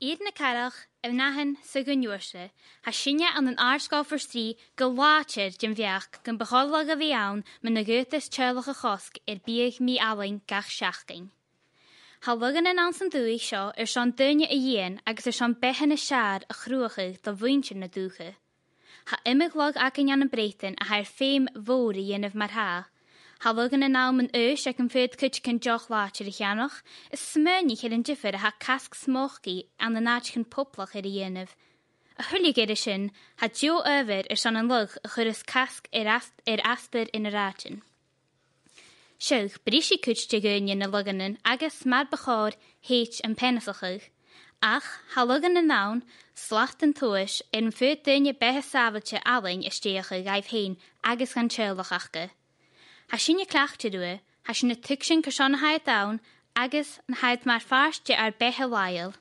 Iad na carach nahan sa gynúirse, ha sinne an Àrdsgoil Phort go láiteir din bheach gan becholag a bhí ann man na gútas teirlach a chosc bíag mí alain gach seachtain. Ha lugan an san dúig seo sean duine a dhéan agus sean behan na sead a chruacha do bhaintir na dúcha. Ha imig log ac an breitin a hair féim mhór i dhéanamh mar ha. Ha lugan an alman ac an fyd cwt cyn joch látir i cheannach, is smyrni chyr yn diffyr a ha casg smochgi an an nach cyn poplach ar i dhéanamh. A thulig ar sin, ha dio öfyr sean an lug a chur is casg asper in yr atin. Siwch, brisi cwt dy gynnin na luganin agus mad bachor heit yn penasachig. Ach, ha lugan an nawn, slacht an tuis yn fyd dynne behe safiltje alain ysteachig aif hein agus gan tjylach achge. Ha sin je clach te doe, ha sin y tucsyn cysyon haid dawn, agus yn haid mar fast je ar behe wael.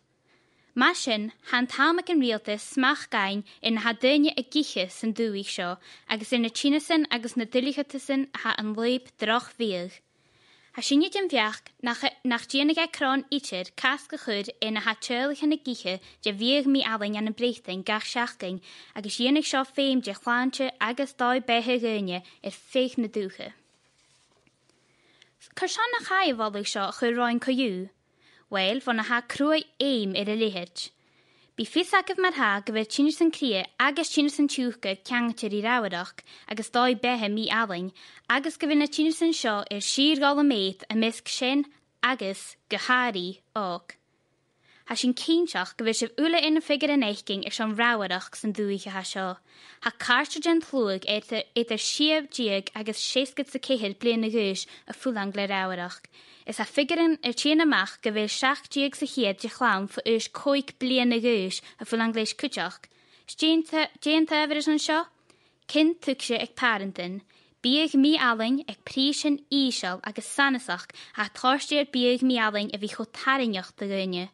Ma sin, han tamag yn realtas smach gain in ha dynne y giche sy'n dwi sio, agus in y chinasin agus na dilichatasin ha yn leib droch fiag. Ha sin je dim fiach, nach dienig e kron itir casg a chud in ha tjörlich yn y giche je fiag mi alain an y breithing gach siachging, agus dienig sio feim je chlanche agus doi behe gynne feich na dúche. Cyrsian na chai folwg sio chwyr roi'n coiw? Wel, fo na ha crwy eim ir y lihid. Bi ffys agaf mar ha gyfer chynus yn cria agus chynus yn tiwchga ciangtir i rawadach agus doi behe mi alain agus gyfer na chynus yn sio sir gol y meid a misg sin agus gyhari og. Ha sin ceinseach gyfer sif ula in y ffigur yn eichging sion rawadach sy'n dwych ha sio. Ha cartrogen tlwg either siab diag agus seisgyd sa cehid blian y gys a ffwlang le rawadach. Is a ffigur yn tîn amach gyfer siach diag sa hiad di chlawn fo coig blian y gys a ffwlang leis cwtioch. Sdien tafyr ys yn sio? Cyn twygsio ag parentin. Biag mi alain ag prísin ísal agus sanasach a thorstiir biag mi alain a bhí chotarinioch da gynne.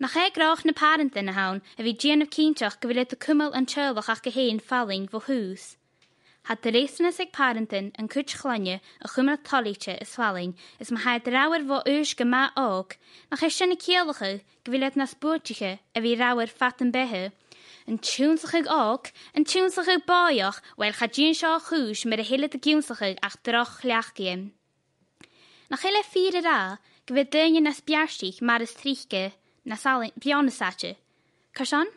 Nach grach na parentin na haun a bhí Jean of Keenchach go bhfuil cummal an tjölach ach go héin falling vo hús. Had de reisnas ag parentin an cwt chlanne a chummal talíte is falling is ma haid rauwer vo go ma og, nach sinna cialacha go bhfuil na spúrtiche a bhí rauwer fat an behe. An tjúnsachig og, an tjúnsachig báoch, weil cha Jean seo chús mar a hele de giúnsachig ach droch leachgiem. Nach hele fíre ra, go bhfuil dynne na spiarstich mar is tríche, na salin bionasatje. Cyrsian?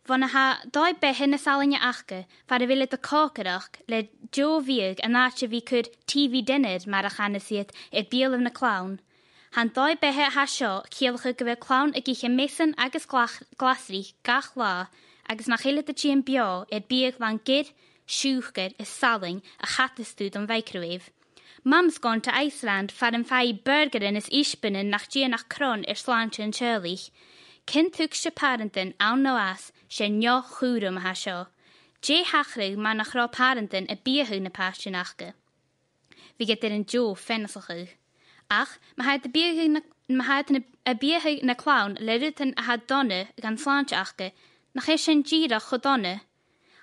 Fona ha doi behe na salin achge, far a ville de kakerach, le jo vieg a natje vi kud TV dinner mar a chanesiet biel of na clown. Han doi behe ha sio, kielge gewe clown a giche messen agus glasri gach la, agus nach hele de chien bio bieg van gid, sjuchger is salin a chattestuud an weikroev. Mam's gone to Iceland far an fai burgerin is ispinnen nach Jean nach kron slantje en tjörlich. Kin tuksje parentin aun no as, se njo churum ha sio. Je hachrig ma nach ra parentin biehu na pasje nachge. Vi get er een jo fenneselchig. Ach, ma heid a biehu na clown leruten a had donne gan slantje achge, nach is en gira chodonne.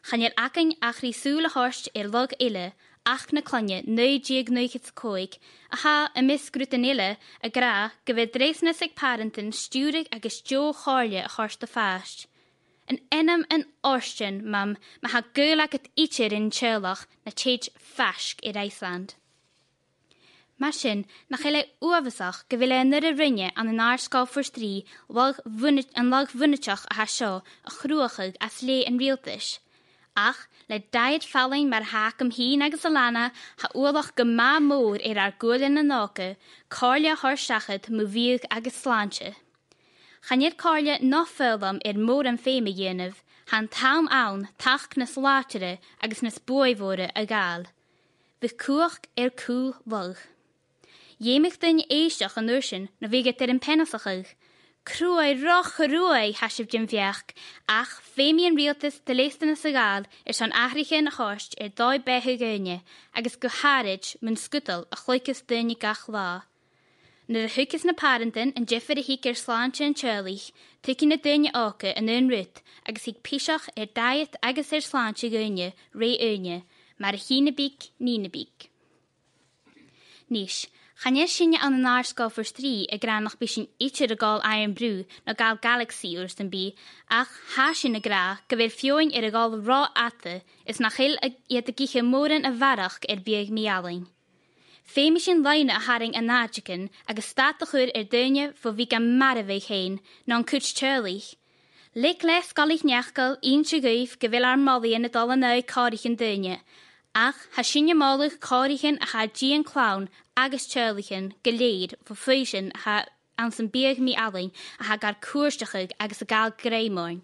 Chan je aking achri soele horst log ille, ach na clonne neu diag neuchit coig, a ha a misgrutanille a gra gyfer dreisnes ag parentin stúrig agus jo chorle a chorst a fast. An enam an orstjen, mam, ma ha gulak het itir in tjölach na tjej fask in Iceland. Mar sin, nach hele uavasach gyfile nir a rinne an an Àrdsgoil Phort an lag vunnitach a ha sio a chruachig as le an realtis. Ach, le daid falling mar hacam hín agus alana ha uolach go ma mór Àrdsgoil in na náca, cárlia thorstachad mu bhíag agus slánse. Chanir cárlia nó föllam mór an féime dhéanamh, han tam ann tach na slátere agus na spóivóre a gáil. Bhí cuach cúl vog. Dhéimich dyn éisteach an ursin na bhíget an penasachig. Crwy roch rwy hasib jim fiach, ach fémi an realtas de leistan a sagal son achriche na chorst doi behe gynne, agus go harid mun skutal a chloikas dynne gach la. Na de hukis na parentin an jiffer a hik slantje an tjörlich, tuki na dynne oke an un rut, agus hik pisach diet agus slantje gynne, re unje, mar a hine bík, nine bík. Níos, channe sinne an Àrdsgoil for strí a grannach bí sin itir a gáil Iron Brew na gáil Galaxy úrs den bí, ach há sin a gra go bhfuil fioin ar a gáil rá ata is nach chill iad a giche móran a bharach bíag mialain. Féimi sin leine a haring a náidjicin agus státa chuir duine fo bhí gan marabheith chéin ná an cúit teirlich. Lic les galich neachgal un se gaif go bhfuil ar molí in a dal ná cáirichin duine, ach ha sinne máluch cáirichin a ha dían clown agus teirlichin go léir fo féisin ha an san bíag mialain a ha gar cuairstechuig agus a gáil gréimáin.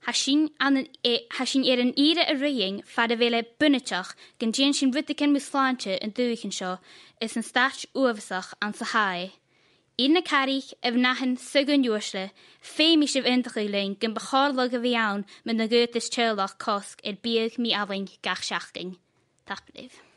Ha sin ar an ire a riing fad a bhéle bunneteach gan dían sin ruticin musláinte an dúichin seo is an stát uavasach an sa hae. Iad na carich a bhnahan sugan dúisle, féimi sibh intachaí lein gan bachárlag a bhí ann me na gútas teirlach cosc bíag mialain gach seachting. Tapléh.